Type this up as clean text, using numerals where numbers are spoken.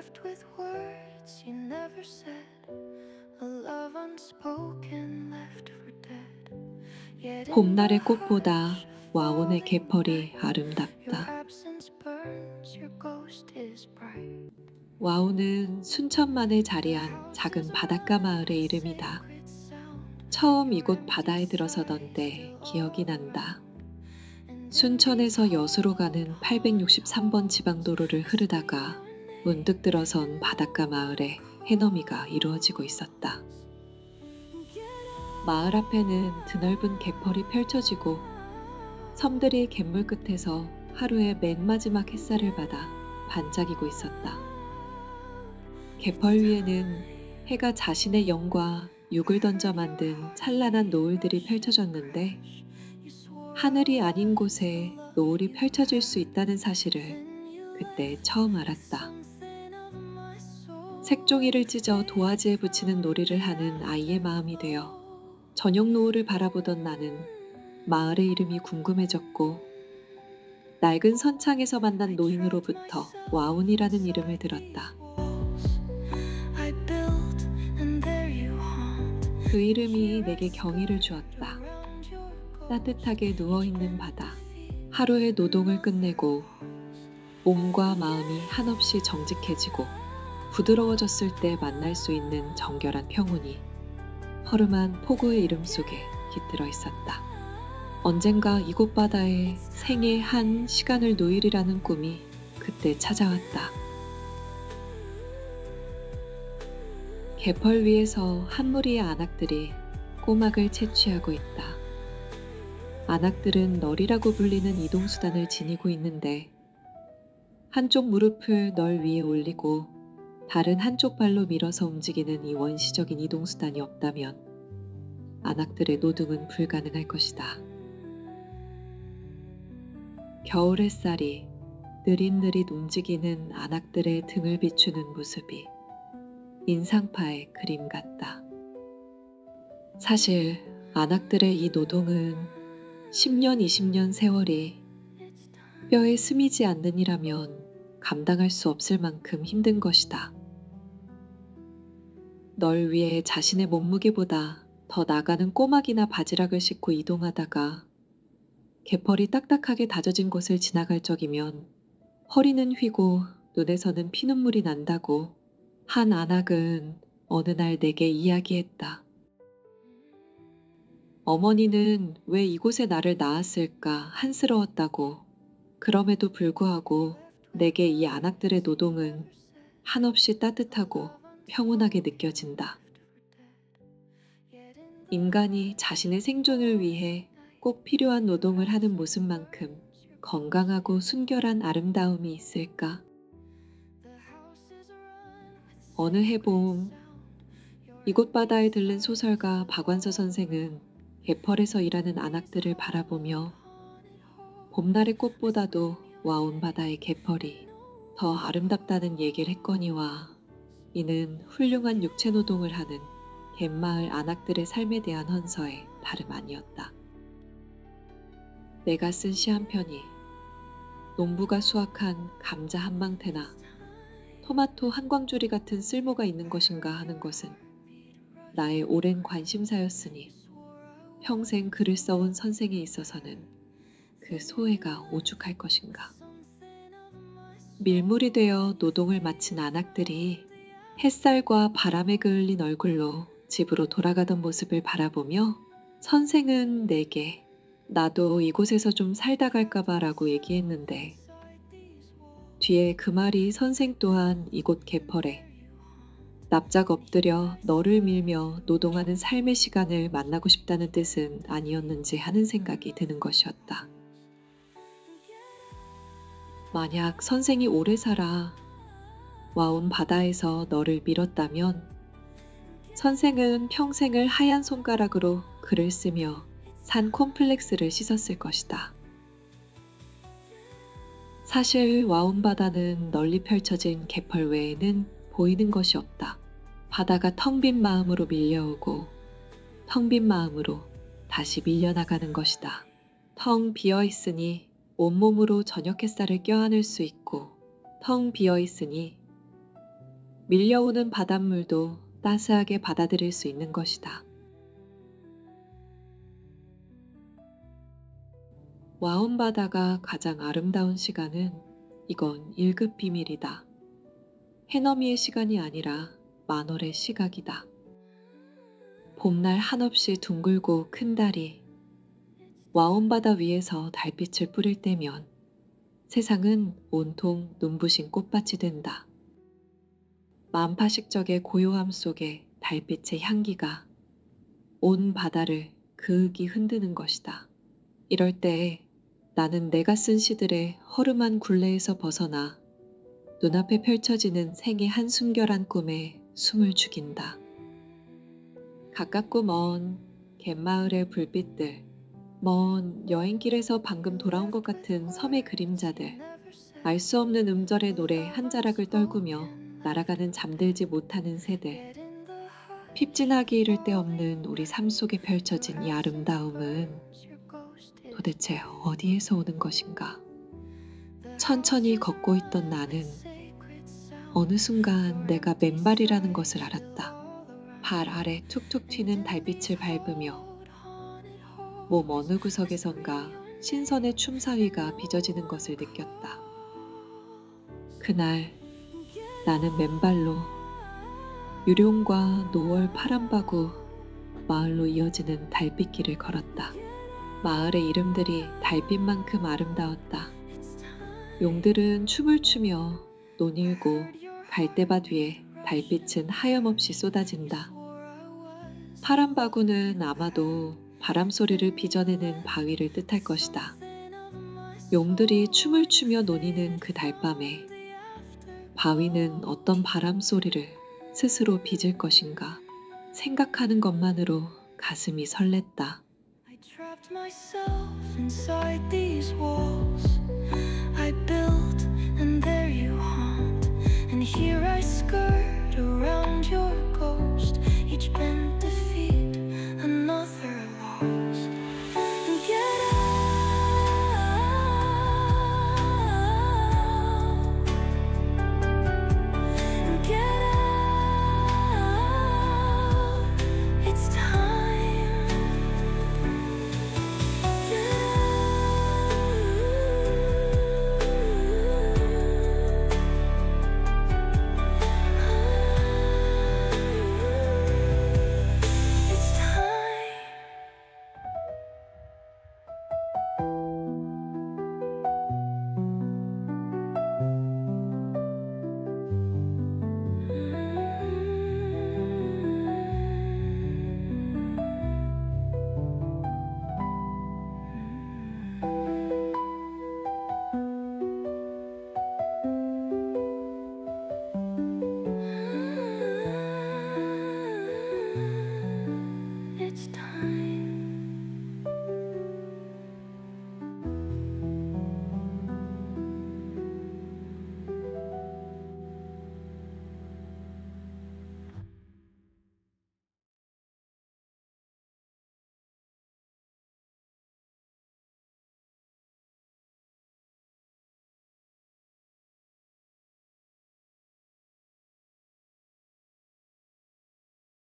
left with words you never said, a love unspoken left for dead. Yet in the 봄날의 꽃보다 hush of 와온의 falling 개펄이 night, your 아름답다. absence burns, your ghost is bright. 와온은 순천만에 자리한 작은 바닷가 마을의 이름이다. 처음 이곳 바다에 들어서던 때 기억이 난다. 순천에서 여수로 가는 863번 지방도로를 흐르다가 문득 들어선 바닷가 마을에 해넘이가 이루어지고 있었다. 마을 앞에는 드넓은 갯벌이 펼쳐지고 섬들이 갯물 끝에서 하루의 맨 마지막 햇살을 받아 반짝이고 있었다. 갯벌 위에는 해가 자신의 영과 육을 던져 만든 찬란한 노을들이 펼쳐졌는데 하늘이 아닌 곳에 노을이 펼쳐질 수 있다는 사실을 그때 처음 알았다. 색종이를 찢어 도화지에 붙이는 놀이를 하는 아이의 마음이 되어 저녁 노을을 바라보던 나는 마을의 이름이 궁금해졌고 낡은 선창에서 만난 노인으로부터 와온이라는 이름을 들었다. 그 이름이 내게 경의를 주었다. 따뜻하게 누워있는 바다, 하루의 노동을 끝내고 몸과 마음이 한없이 정직해지고 부드러워졌을 때 만날 수 있는 정결한 평온이 허름한 폭우의 이름 속에 깃들어 있었다. 언젠가 이곳 바다에 생애 한 시간을 누이리라는 꿈이 그때 찾아왔다. 갯벌 위에서 한 무리의 안악들이 꼬막을 채취하고 있다. 안악들은 널이라고 불리는 이동수단을 지니고 있는데 한쪽 무릎을 널 위에 올리고 다른 한쪽 발로 밀어서 움직이는 이 원시적인 이동수단이 없다면 안악들의 노동은 불가능할 것이다. 겨울 햇살이 느릿느릿 움직이는 안악들의 등을 비추는 모습이 인상파의 그림 같다. 사실 안악들의 이 노동은 10년, 20년 세월이 뼈에 스미지 않느니라면 감당할 수 없을 만큼 힘든 것이다. 널 위해 자신의 몸무게보다 더 나가는 꼬막이나 바지락을 싣고 이동하다가 갯벌이 딱딱하게 다져진 곳을 지나갈 적이면 허리는 휘고 눈에서는 피눈물이 난다고 한 안악은 어느 날 내게 이야기했다. 어머니는 왜 이곳에 나를 낳았을까 한스러웠다고. 그럼에도 불구하고 내게 이 안악들의 노동은 한없이 따뜻하고 평온하게 느껴진다. 인간이 자신의 생존을 위해 꼭 필요한 노동을 하는 모습만큼 건강하고 순결한 아름다움이 있을까? 어느 해봄 이곳 바다에 들른 소설가 박완서 선생은 갯벌에서 일하는 안악들을 바라보며 봄날의 꽃보다도 와온 바다의 갯벌이 더 아름답다는 얘기를 했거니와 이는 훌륭한 육체노동을 하는 갯마을 안악들의 삶에 대한 헌서의 다름 아니었다. 내가 쓴 시 한 편이 농부가 수확한 감자 한 망태나 토마토 한 광주리 같은 쓸모가 있는 것인가 하는 것은 나의 오랜 관심사였으니 평생 글을 써온 선생에 있어서는 그 소회가 오죽할 것인가. 밀물이 되어 노동을 마친 안악들이 햇살과 바람에 그을린 얼굴로 집으로 돌아가던 모습을 바라보며 선생은 내게 나도 이곳에서 좀 살다 갈까봐 라고 얘기했는데 뒤에 그 말이 선생 또한 이곳 갯벌에 납작 엎드려 너를 밀며 노동하는 삶의 시간을 만나고 싶다는 뜻은 아니었는지 하는 생각이 드는 것이었다. 만약 선생이 오래 살아 와온 바다에서 너를 밀었다면 선생은 평생을 하얀 손가락으로 글을 쓰며 산 콤플렉스를 씻었을 것이다. 사실 와온 바다는 널리 펼쳐진 갯벌 외에는 보이는 것이 없다. 바다가 텅 빈 마음으로 밀려오고 텅 빈 마음으로 다시 밀려나가는 것이다. 텅 비어있으니 온몸으로 저녁 햇살을 껴안을 수 있고 텅 비어있으니 밀려오는 바닷물도 따스하게 받아들일 수 있는 것이다. 와온 바다가 가장 아름다운 시간은 이건 1급 비밀이다. 해넘이의 시간이 아니라 만월의 시각이다. 봄날 한없이 둥글고 큰 달이 와온 바다 위에서 달빛을 뿌릴 때면 세상은 온통 눈부신 꽃밭이 된다. 만파식적의 고요함 속에 달빛의 향기가 온 바다를 그윽이 흔드는 것이다. 이럴 때 나는 내가 쓴 시들의 허름한 굴레에서 벗어나 눈앞에 펼쳐지는 생의 한순결한 꿈에 숨을 죽인다. 가깝고 먼 갯마을의 불빛들, 먼 여행길에서 방금 돌아온 것 같은 섬의 그림자들, 알 수 없는 음절의 노래 한 자락을 떨구며 날아가는 잠들지 못하는 새들, 핍진하기 이를 데 없는 우리 삶 속에 펼쳐진 이 아름다움은 도대체 어디에서 오는 것인가? 천천히 걷고 있던 나는 어느 순간 내가 맨발이라는 것을 알았다. 발 아래 툭툭 튀는 달빛을 밟으며 몸 어느 구석에선가 신선의 춤사위가 빚어지는 것을 느꼈다. 그날 나는 맨발로 유룡과 노월 파란바구 마을로 이어지는 달빛길을 걸었다. 마을의 이름들이 달빛만큼 아름다웠다. 용들은 춤을 추며 논일고 갈대밭 위에 달빛은 하염없이 쏟아진다. 파란바구는 아마도 바람소리를 빚어내는 바위를 뜻할 것이다. 용들이 춤을 추며 논이는 그 달밤에 바위는 어떤 바람소리를 스스로 빚을 것인가 생각하는 것만으로 가슴이 설렜다. I trapped myself inside these walls I built